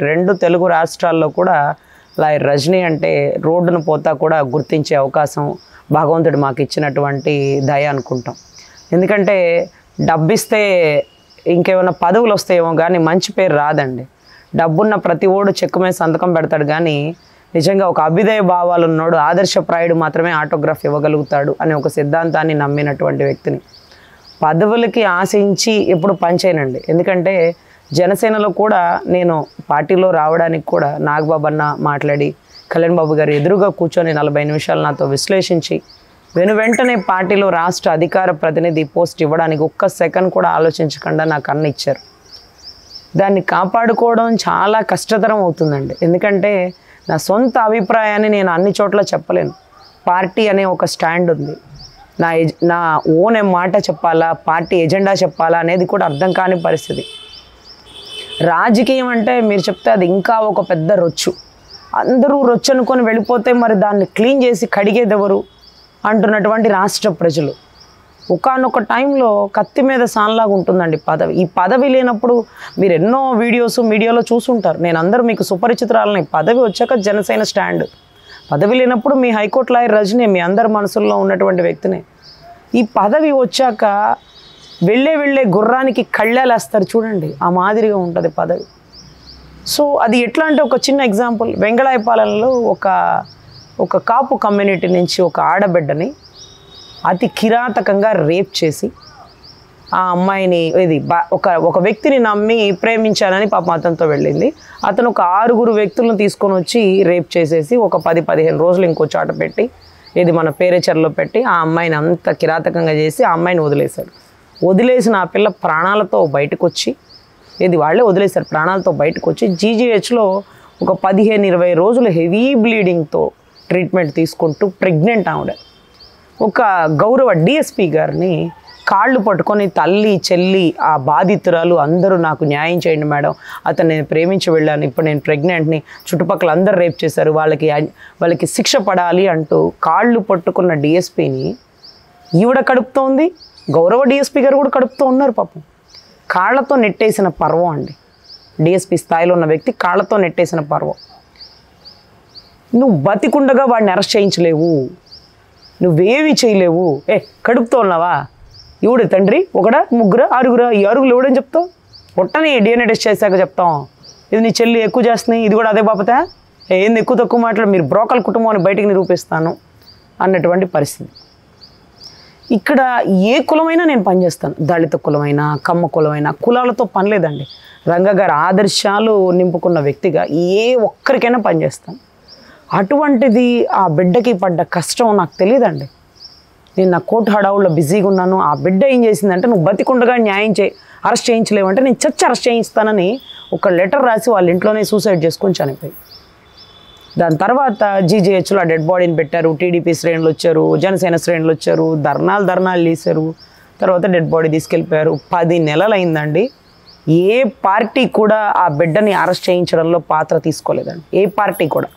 రెండు తెలుగు రాష్ట్రాల్లో కూడా లాయర్ రజనీ అంటే రోడ్డును పోతా కూడా గుర్తించే అవకాశం భగవంతుడు మాకు ఇచ్చినటువంటి దయ అనుకుంటాం. ఎందుకంటే డబ్బిస్తే ఇంకేమైనా పదవులు వస్తాయేమో కానీ మంచి పేరు రాదండి. డబ్బున్న ప్రతి ఓడు చెక్కు మీద సంతకం పెడతాడు కానీ నిజంగా ఒక అభ్యుదయ భావాలు ఉన్నాడు, ఆదర్శప్రాయుడు మాత్రమే ఆటోగ్రాఫ్ ఇవ్వగలుగుతాడు అనే ఒక సిద్ధాంతాన్ని నమ్మినటువంటి వ్యక్తిని. పదవులకి ఆశించి ఎప్పుడు పనిచేయనండి. ఎందుకంటే జనసేనలో కూడా నేను పార్టీలో రావడానికి కూడా నాగబాబు అన్న మాట్లాడి కళ్యాణ్ బాబు గారు ఎదురుగా కూర్చొని 40 నిమిషాలు నాతో విశ్లేషించి వెంటనే పార్టీలో రాష్ట్ర అధికార ప్రతినిధి పోస్ట్ ఇవ్వడానికి ఒక్క సెకండ్ కూడా ఆలోచించకుండా నాకు అన్న ఇచ్చారు. దాన్ని కాపాడుకోవడం చాలా కష్టతరం అవుతుందండి. ఎందుకంటే నా సొంత అభిప్రాయాన్ని నేను అన్ని చోట్ల చెప్పలేను. పార్టీ అనే ఒక స్టాండ్ ఉంది. నా ఓన్ మాట చెప్పాలా, పార్టీ ఎజెండా చెప్పాలా అనేది కూడా అర్థం కాని పరిస్థితి. రాజకీయం అంటే మీరు చెప్తే అది ఇంకా ఒక పెద్ద రొచ్చు. అందరూ రొచ్చు అనుకొని వెళ్ళిపోతే మరి దాన్ని క్లీన్ చేసి కడిగేదెవరు అంటున్నటువంటి రాష్ట్ర ప్రజలు. ఒకానొక టైంలో కత్తి మీద సాన్లాగా ఉంటుందండి పదవి. ఈ పదవి లేనప్పుడు మీరు ఎన్నో వీడియోస్ మీడియాలో చూసుంటారు. నేను అందరూ మీకు సుపరిచితురాలని. పదవి వచ్చాక జనసేన స్టాండ్. పదవి లేనప్పుడు మీ హైకోర్టు లాయర్ రజనీ మీ అందరి మనసుల్లో ఉన్నటువంటి వ్యక్తినే. ఈ పదవి వచ్చాక వెళ్ళే గుర్రానికి కళ్ళేలేస్తారు చూడండి, ఆ మాదిరిగా ఉంటుంది పదవి. సో అది ఎట్లా అంటే ఒక చిన్న ఎగ్జాంపుల్, వెంగళాయపాలెంలో ఒక కాపు కమ్యూనిటీ నుంచి ఒక ఆడబిడ్డని అతి కిరాతకంగా రేప్ చేసి ఆ అమ్మాయిని ఒక వ్యక్తిని నమ్మి ప్రేమించానని పాపం అతనితో వెళ్ళింది. అతను ఒక 6 వ్యక్తులను తీసుకొని వచ్చి రేప్ చేసేసి ఒక 10-15 రోజులు ఇంకో చోట పెట్టి మన పేరేచర్లో పెట్టి ఆ అమ్మాయిని అంత కిరాతకంగా చేసి ఆ అమ్మాయిని వదిలేశాడు. వదిలేసిన ఆ పిల్ల ప్రాణాలతో బయటకు వచ్చి వాళ్ళే వదిలేశారు. ప్రాణాలతో బయటకు వచ్చి జీజీహెచ్లో ఒక 15-20 రోజులు హెవీ బ్లీడింగ్తో ట్రీట్మెంట్ తీసుకుంటూ ప్రెగ్నెంట్ ఆవిడ ఒక గౌరవ డిఎస్పీ గారిని కాళ్ళు పట్టుకొని తల్లి చెల్లి ఆ బాధితురాలు అందరూ నాకు న్యాయం చేయండి మేడం, అతను నేను ప్రేమించి వెళ్ళాను, ఇప్పుడు నేను ప్రెగ్నెంట్ని, చుట్టుపక్కల అందరు రేప్ చేశారు, వాళ్ళకి శిక్ష పడాలి అంటూ కాళ్ళు పట్టుకున్న డిఎస్పీని ఈవిడ కడుపుతోంది. గౌరవ డిఎస్పీ గారు కూడా కడుపుతూ ఉన్నారు పాపం. కాళ్లతో నెట్టేసిన పర్వం అండి. డిఎస్పీ స్థాయిలో ఉన్న వ్యక్తి కాళ్లతో నెట్టేసిన పర్వం. నువ్వు బతికుండగా వాడిని అరెస్ట్ చేయించలేవు, నువ్వేవి చేయలేవు. కడుపుతో ఉన్నావా? ఎవడు తండ్రి? 1, 3, 6? ఈ 6 ఎవడని చెప్తావు? పుట్టని డిఎన్ఏ టెస్ట్ చేశాక చెప్తాం. ఇది నీ చెల్లి ఎక్కువ చేస్తుంది, ఇది కూడా అదే బాపతే, ఏంది ఎక్కువ తక్కువ మాట్లాడు, మీరు బ్రోకల్ కుటుంబాన్ని బయటికి నిరూపిస్తాను అన్నటువంటి పరిస్థితి. ఇక్కడ ఏ కులమైనా నేను పనిచేస్తాను. దళిత కులమైనా, కమ్మ కులమైనా, కులాలతో పని లేదండి. రంగ గారి ఆదర్శాలు నింపుకున్న వ్యక్తిగా ఏ ఒక్కరికైనా పనిచేస్తాను. అటువంటిది ఆ బిడ్డకి పడ్డ కష్టం నాకు తెలియదండి. నేను నా కోర్టు హడావుల్లో బిజీగా ఉన్నాను. ఆ బిడ్డ ఏం చేసిందంటే, నువ్వు బతికుండగా న్యాయం అరెస్ట్ చేయించలేవంటే నేను అరెస్ట్ చేయిస్తానని ఒక లెటర్ రాసి వాళ్ళ ఇంట్లోనే సూసైడ్ చేసుకొని చనిపోయి. దాని తర్వాత జీజీహెచ్లో ఆ డెడ్ బాడీని పెట్టారు. టీడీపీ శ్రేణులు వచ్చారు, జనసేన శ్రేణులు వచ్చారు, ధర్నాలు తీశారు. తర్వాత డెడ్ బాడీ తీసుకెళ్ళిపోయారు. 10 నెలలు అయిందండి. ఏ పార్టీ కూడా ఆ బిడ్డని అరెస్ట్ చేయించడంలో పాత్ర తీసుకోలేదండి, ఏ పార్టీ కూడా.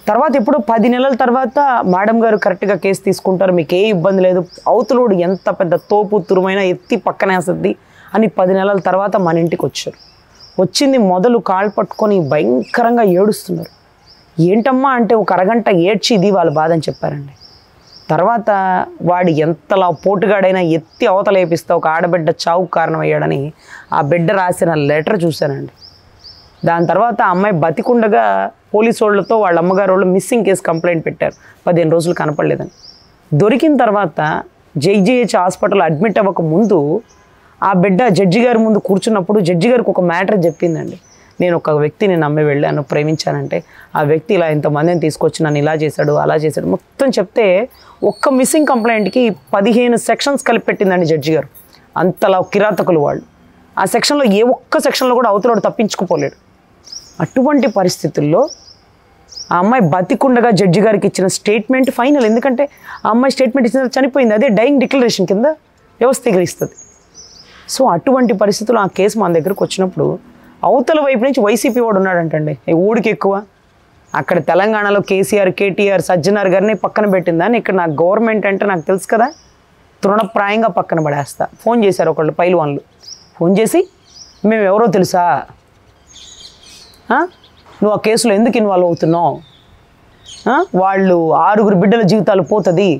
తర్వాత ఇప్పుడు 10 నెలల తర్వాత మేడం గారు కరెక్ట్గా కేసు తీసుకుంటారు, మీకు ఏ ఇబ్బంది లేదు, అవతలోడు ఎంత పెద్ద తోపు తురుమైనా ఎత్తి పక్కనేస్తుంది అని 10 నెలల తర్వాత మన ఇంటికి వచ్చారు. వచ్చింది మొదలు కాళ్ళు పట్టుకొని భయంకరంగా ఏడుస్తున్నారు. ఏంటమ్మా అంటే ఒక అరగంట ఏడ్చి ఇది వాళ్ళ బాధ అని చెప్పారండి. తర్వాత వాడు ఎంతలా పోటుగాడైనా ఎత్తి అవతలేపిస్తే ఒక ఆడబిడ్డ చావుకు కారణమయ్యాడని ఆ బిడ్డ రాసిన లెటర్ చూశానండి. దాని తర్వాత ఆ అమ్మాయి బతికుండగా పోలీసు వాళ్ళతో వాళ్ళ అమ్మగారు వాళ్ళు మిస్సింగ్ కేసు కంప్లైంట్ పెట్టారు, 15 రోజులు కనపడలేదని. దొరికిన తర్వాత జీజీహెచ్ హాస్పిటల్ అడ్మిట్ అవ్వక ముందు ఆ బిడ్డ జడ్జి గారి ముందు కూర్చున్నప్పుడు జడ్జి గారికి ఒక మ్యాటర్ చెప్పిందండి. నేను ఒక వ్యక్తిని నమ్మి వెళ్ళాను, ప్రేమించానంటే ఆ వ్యక్తి ఇలా ఇంతమందిని తీసుకొచ్చి నన్ను ఇలా చేశాడు అలా చేశాడు మొత్తం చెప్తే ఒక్క మిస్సింగ్ కంప్లైంట్కి 15 సెక్షన్స్ కలిపి పెట్టిందండి జడ్జి గారు. అంతలా కిరాతకులు వాళ్ళు. ఆ సెక్షన్లో ఏ ఒక్క సెక్షన్లో కూడా అవతలోడు తప్పించుకుపోలేడు. అటువంటి పరిస్థితుల్లో ఆ అమ్మాయి బతికుండగా జడ్జి గారికి ఇచ్చిన స్టేట్మెంట్ ఫైనల్. ఎందుకంటే ఆ అమ్మాయి స్టేట్మెంట్ ఇచ్చిన చనిపోయింది, అదే డైయింగ్ డిక్లరేషన్ కింద వ్యవస్థీకరిస్తుంది. సో అటువంటి పరిస్థితుల్లో ఆ కేసు మన దగ్గరకు వచ్చినప్పుడు అవతల వైపు నుంచి వైసీపీ వాడు ఉన్నాడంటండి, ఊడికి ఎక్కువ. అక్కడ తెలంగాణలో కేసీఆర్, కేటీఆర్, సజ్జనార్ గారిని పక్కన పెట్టిందని, ఇక్కడ నాకు గవర్నమెంట్ అంటే నాకు తెలుసు కదా, తృణప్రాయంగా పక్కన పడేస్తా. ఫోన్ చేశారు ఒకళ్ళు పైల్వాన్లు, ఫోన్ చేసి మేము ఎవరో తెలుసా, నువ్వు ఆ కేసులో ఎందుకు ఇన్వాల్వ్ అవుతున్నావు? వాళ్ళు 6 బిడ్డల జీవితాలు పోతుంది,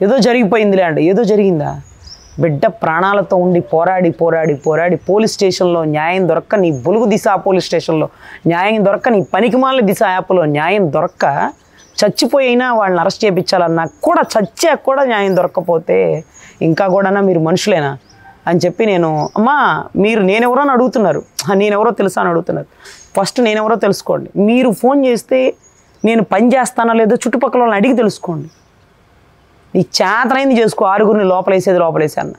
ఏదో జరిగిపోయిందిలే అంటే ఏదో జరిగిందా? బిడ్డ ప్రాణాలతో ఉండి పోరాడి పోరాడి పోరాడి పోలీస్ స్టేషన్లో న్యాయం దొరక్క, నీ బులుగు దిశ పోలీస్ స్టేషన్లో న్యాయం దొరక్క, నీ పనికిమాల దిశ యాప్లో న్యాయం దొరక్క, చచ్చిపోయినా వాళ్ళని అరెస్ట్ చేయించాలన్నా కూడా చచ్చాక కూడా న్యాయం దొరక్కపోతే ఇంకా కూడా మీరు మనుషులేనా అని చెప్పి నేను, అమ్మా మీరు నేనెవరో అని అడుగుతున్నారు, నేనెవరో తెలుసా అని అడుగుతున్నారు. ఫస్ట్ నేనెవరో తెలుసుకోండి. మీరు ఫోన్ చేస్తే నేను పని చేస్తానో లేదో చుట్టుపక్కల వాళ్ళని అడిగి తెలుసుకోండి. నీ చేతనైంది చేసుకో, 6 లోపలేసేది లోపలేసే అన్న.